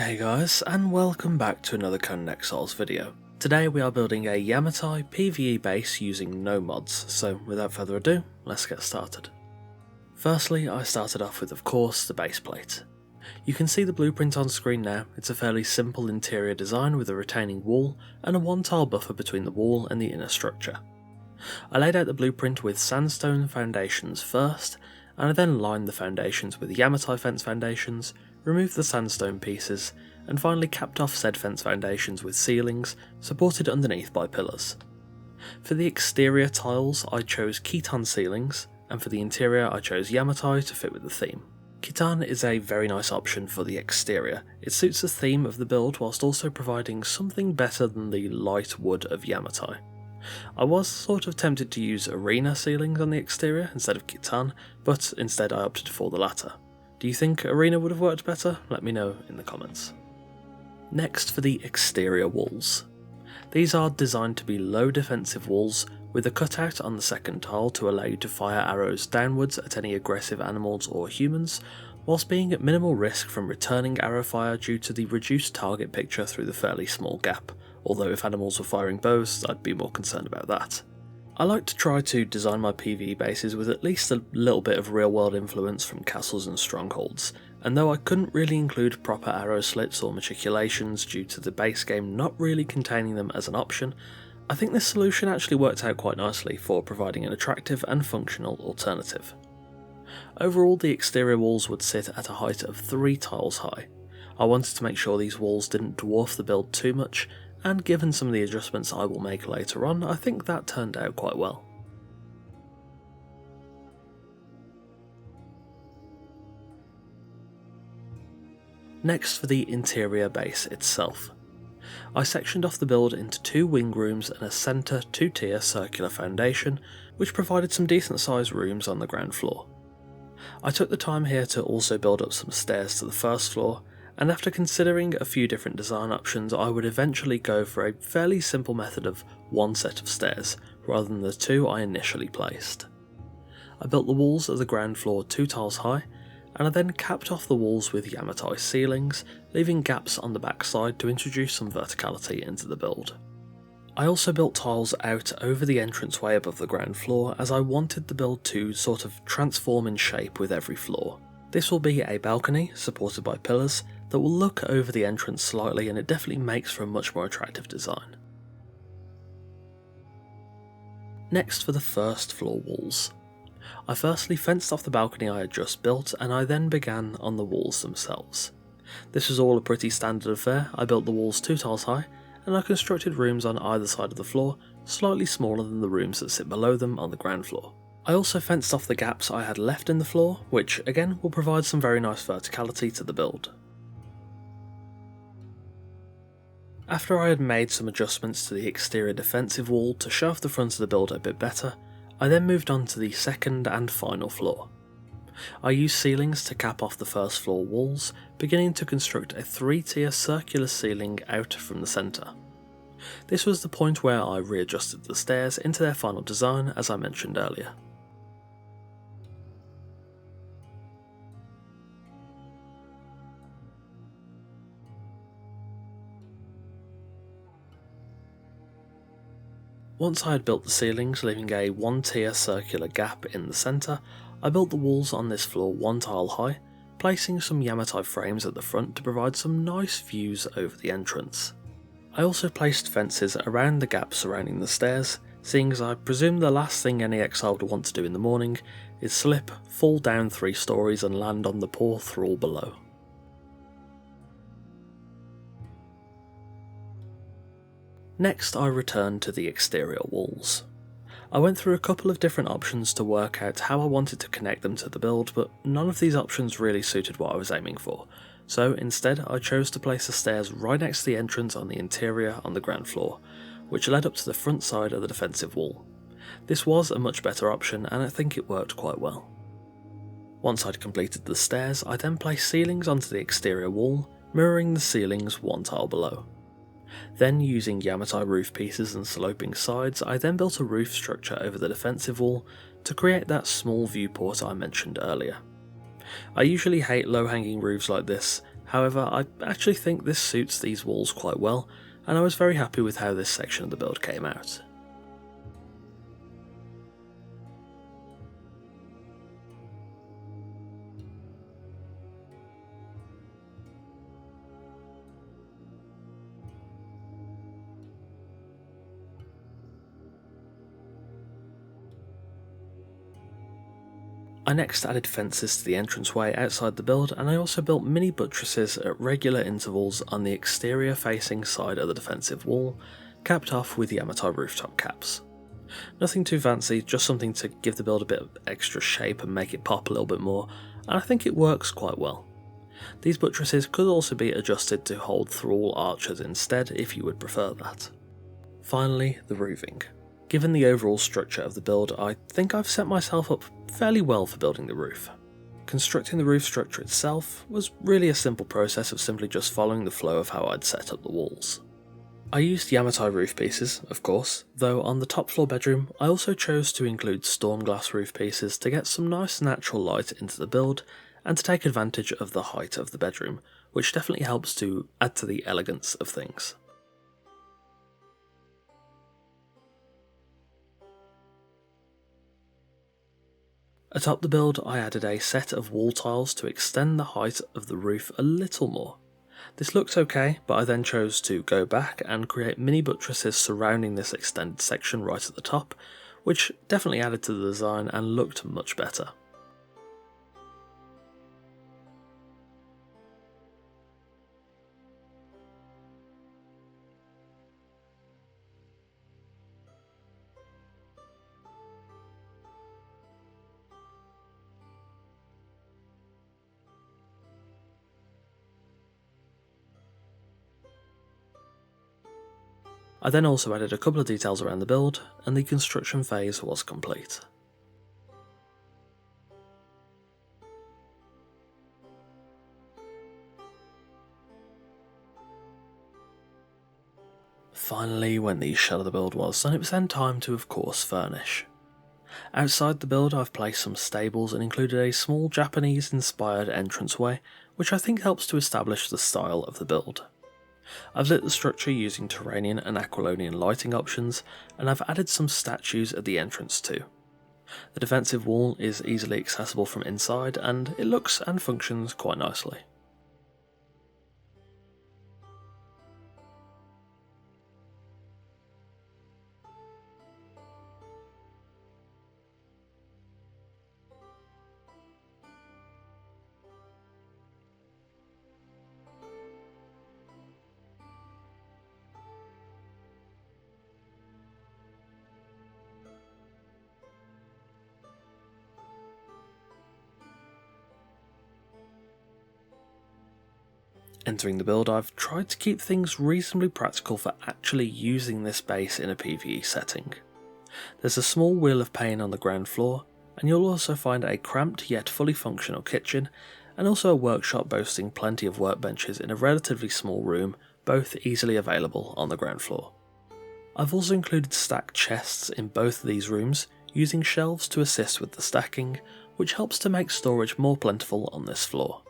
Hey guys, and welcome back to another Conan Exiles video. Today we are building a Yamatai PvE base using no mods, so without further ado, let's get started. Firstly, I started off with, of course, the base plate. You can see the blueprint on screen now. It's a fairly simple interior design with a retaining wall and a one-tile buffer between the wall and the inner structure. I laid out the blueprint with sandstone foundations first, and I then lined the foundations with Yamatai fence foundations, removed the sandstone pieces, and finally capped off said fence foundations with ceilings, supported underneath by pillars. For the exterior tiles I chose Khitan ceilings, and for the interior I chose Yamatai to fit with the theme. Khitan is a very nice option for the exterior. It suits the theme of the build whilst also providing something better than the light wood of Yamatai. I was sort of tempted to use arena ceilings on the exterior instead of Khitan, but instead I opted for the latter. Do you think arena would have worked better? Let me know in the comments. Next, for the exterior walls. These are designed to be low defensive walls with a cutout on the second tile to allow you to fire arrows downwards at any aggressive animals or humans, whilst being at minimal risk from returning arrow fire due to the reduced target picture through the fairly small gap, although if animals were firing bows I'd be more concerned about that. I like to try to design my PvE bases with at least a little bit of real world influence from castles and strongholds, and though I couldn't really include proper arrow slits or matriculations due to the base game not really containing them as an option, I think this solution actually worked out quite nicely for providing an attractive and functional alternative. Overall, the exterior walls would sit at a height of 3 tiles high. I wanted to make sure these walls didn't dwarf the build too much, and given some of the adjustments I will make later on, I think that turned out quite well. Next, for the interior base itself. I sectioned off the build into 2 wing rooms and a centre 2-tier circular foundation, which provided some decent sized rooms on the ground floor. I took the time here to also build up some stairs to the first floor, and after considering a few different design options, I would eventually go for a fairly simple method of 1 set of stairs, rather than the 2 I initially placed. I built the walls of the ground floor 2 tiles high, and I then capped off the walls with Yamatai ceilings, leaving gaps on the back side to introduce some verticality into the build. I also built tiles out over the entranceway above the ground floor, as I wanted the build to sort of transform in shape with every floor. This will be a balcony supported by pillars that will look over the entrance slightly, and it definitely makes for a much more attractive design. Next, for the first floor walls. I firstly fenced off the balcony I had just built, and I then began on the walls themselves. This was all a pretty standard affair. I built the walls 2 tiles high, and I constructed rooms on either side of the floor, slightly smaller than the rooms that sit below them on the ground floor. I also fenced off the gaps I had left in the floor, which again will provide some very nice verticality to the build. After I had made some adjustments to the exterior defensive wall to show off the front of the build a bit better, I then moved on to the second and final floor. I used ceilings to cap off the first floor walls, beginning to construct a 3-tier circular ceiling out from the centre. This was the point where I readjusted the stairs into their final design, as I mentioned earlier. Once I had built the ceilings, leaving a 1-tier circular gap in the centre, I built the walls on this floor 1 tile high, placing some Yamatai frames at the front to provide some nice views over the entrance. I also placed fences around the gap surrounding the stairs, seeing as I presume the last thing any exile would want to do in the morning is slip, fall down 3 stories and land on the poor thrall below. Next, I returned to the exterior walls. I went through a couple of different options to work out how I wanted to connect them to the build, but none of these options really suited what I was aiming for, so instead I chose to place the stairs right next to the entrance on the interior on the ground floor, which led up to the front side of the defensive wall. This was a much better option, and I think it worked quite well. Once I'd completed the stairs, I then placed ceilings onto the exterior wall, mirroring the ceilings 1 tile below. Then, using Yamatai roof pieces and sloping sides, I then built a roof structure over the defensive wall to create that small viewport I mentioned earlier. I usually hate low-hanging roofs like this, However, I actually think this suits these walls quite well, and I was very happy with how this section of the build came out. I next added fences to the entranceway outside the build, and I also built mini buttresses at regular intervals on the exterior facing side of the defensive wall, capped off with Yamatai rooftop caps. Nothing too fancy, just something to give the build a bit of extra shape and make it pop a little bit more, and I think it works quite well. These buttresses could also be adjusted to hold thrall archers instead if you would prefer that. Finally, the roofing. Given the overall structure of the build, I think I've set myself up fairly well for building the roof. Constructing the roof structure itself was really a simple process of simply just following the flow of how I'd set up the walls. I used Yamatai roof pieces, of course, though on the top floor bedroom I also chose to include storm glass roof pieces to get some nice natural light into the build and to take advantage of the height of the bedroom, which definitely helps to add to the elegance of things. Atop the build, I added a set of wall tiles to extend the height of the roof a little more. This looks okay, but I then chose to go back and create mini buttresses surrounding this extended section right at the top, which definitely added to the design and looked much better. I then also added a couple of details around the build, and the construction phase was complete. Finally, when the shell of the build was done, it was then time to, of course, furnish. Outside the build, I've placed some stables and included a small Japanese-inspired entranceway, which I think helps to establish the style of the build. I've lit the structure using Turanian and Aquilonian lighting options, and I've added some statues at the entrance too. The defensive wall is easily accessible from inside, and it looks and functions quite nicely. Entering the build, I've tried to keep things reasonably practical for actually using this base in a PvE setting. There's a small wheel of pain on the ground floor, and you'll also find a cramped yet fully functional kitchen, and also a workshop boasting plenty of workbenches in a relatively small room, both easily available on the ground floor. I've also included stacked chests in both of these rooms, using shelves to assist with the stacking, which helps to make storage more plentiful on this floor.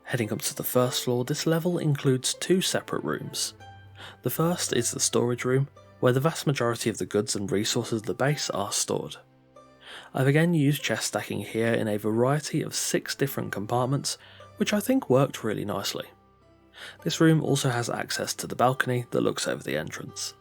Heading up to the first floor, this level includes two separate rooms. The first is the storage room, where the vast majority of the goods and resources of the base are stored. I've again used chest stacking here in a variety of 6 different compartments, which I think worked really nicely. This room also has access to the balcony that looks over the entrance.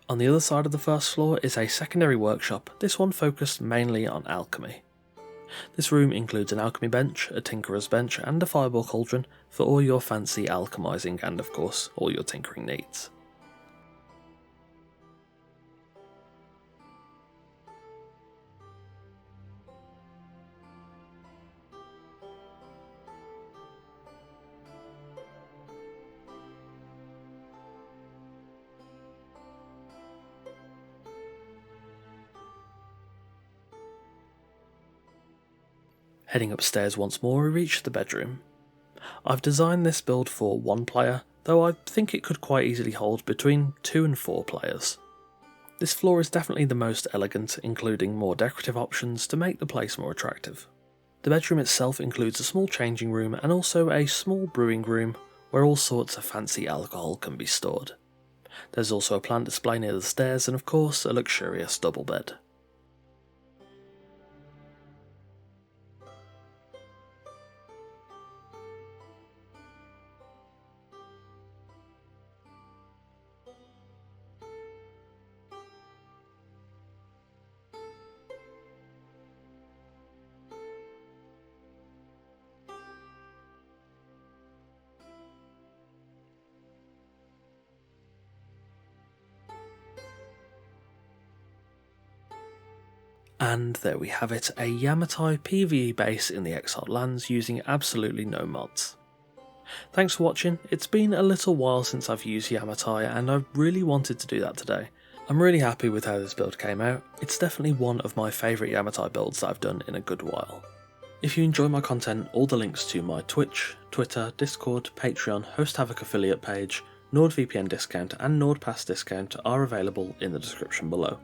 On the other side of the first floor is a secondary workshop, this one focused mainly on alchemy. This room includes an alchemy bench, a tinkerer's bench and a fireball cauldron for all your fancy alchemizing and of course all your tinkering needs. Heading upstairs once more, we reach the bedroom. I've designed this build for 1 player, though I think it could quite easily hold between 2 and 4 players. This floor is definitely the most elegant, including more decorative options to make the place more attractive. The bedroom itself includes a small changing room and also a small brewing room where all sorts of fancy alcohol can be stored. There's also a plant display near the stairs and of course a luxurious double bed. And there we have it, a Yamatai PvE base in the Exiled Lands using absolutely no mods. Thanks for watching. It's been a little while since I've used Yamatai and I really wanted to do that today. I'm really happy with how this build came out. It's definitely one of my favourite Yamatai builds that I've done in a good while. If you enjoy my content, all the links to my Twitch, Twitter, Discord, Patreon, Host Havoc affiliate page, NordVPN discount and NordPass discount are available in the description below.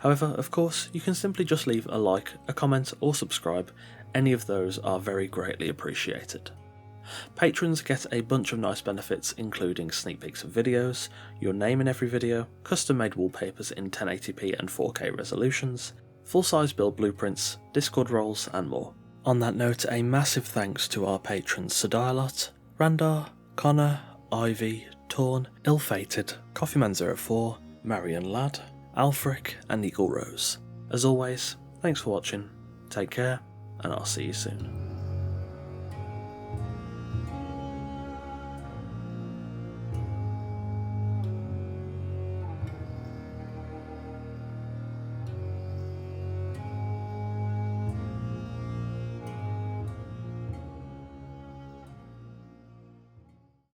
However, of course, you can simply just leave a like, a comment or subscribe, any of those are very greatly appreciated. Patrons get a bunch of nice benefits including sneak peeks of videos, your name in every video, custom made wallpapers in 1080p and 4K resolutions, full-size build blueprints, Discord roles and more. On that note, a massive thanks to our patrons Sadialot, Randar, Connor, Ivy, Torn, Ill-Fated, Coffeeman04, Marion Ladd, Alfric and Eagle Rose. As always, thanks for watching, take care, and I'll see you soon.